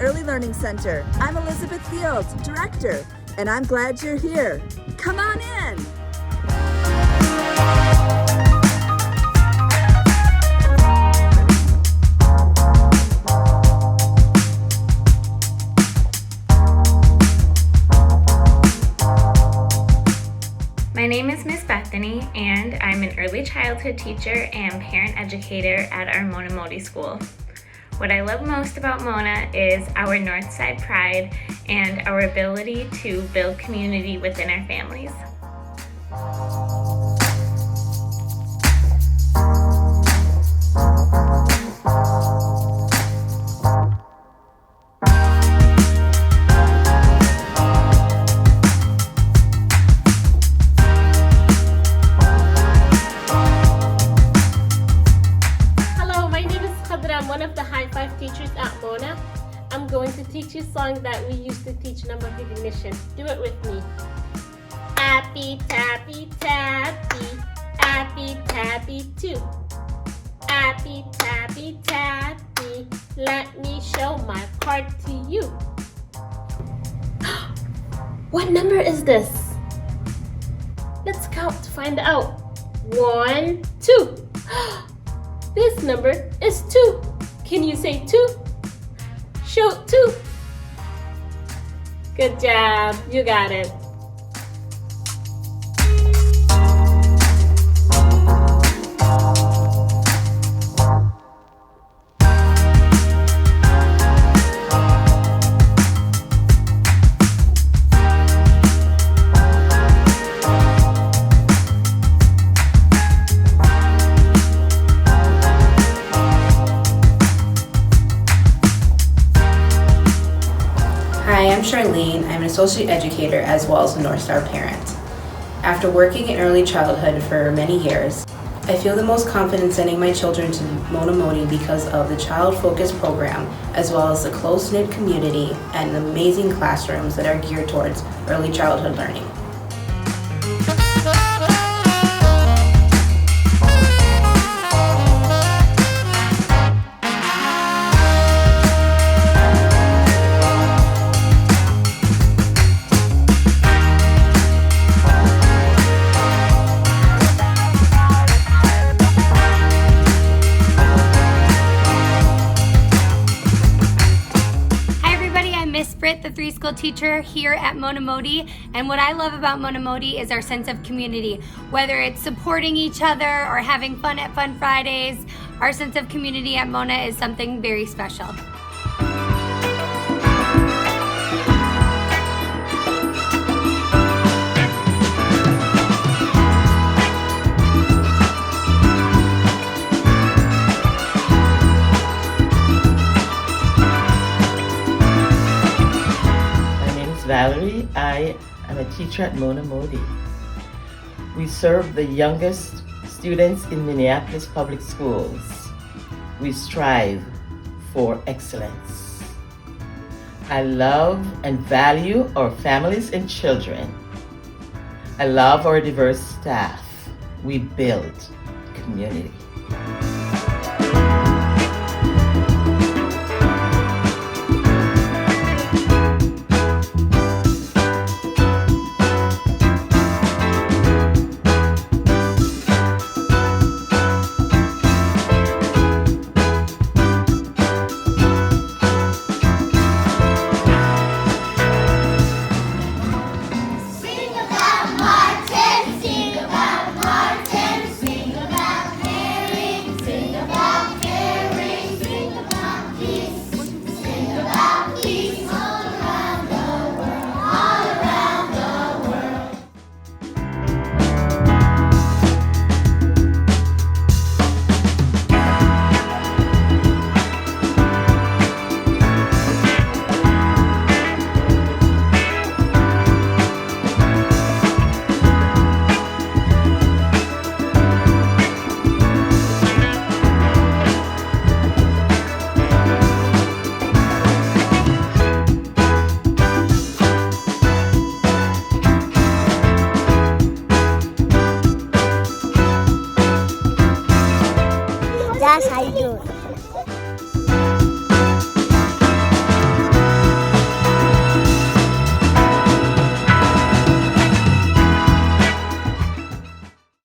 Early Learning Center. I'm Elizabeth Fields, Director, and I'm glad you're here. Come on in. My name is Miss Bethany, and I'm an early childhood teacher and parent educator at our Moede school. What I love most about Mona is our Northside pride and our ability to build community within our families. I'm one of the High Five teachers at Mona. I'm going to teach you a song that we used to teach number recognition. Do it with me. Appy tappy tappy, appy tappy too. Appy tappy tappy, let me show my part to you. What number is this? Let's count to find out. 1, 2. This number is 2. Can you say 2? Show 2. Good job. You got it. Hi, I'm Charlene. I'm an associate educator as well as a North Star parent. After working in early childhood for many years, I feel the most confident sending my children to Moede because of the child-focused program, as well as the close-knit community and the amazing classrooms that are geared towards early childhood learning. The 3-school teacher here at Moede, and what I love about Moede is our sense of community. Whether it's supporting each other or having fun at Fun Fridays, our sense of community at Mona is something very special. Valerie. I am a teacher at Moede. We serve the youngest students in Minneapolis Public Schools. We strive for excellence. I love and value our families and children. I love our diverse staff. We build community. That's how you do it.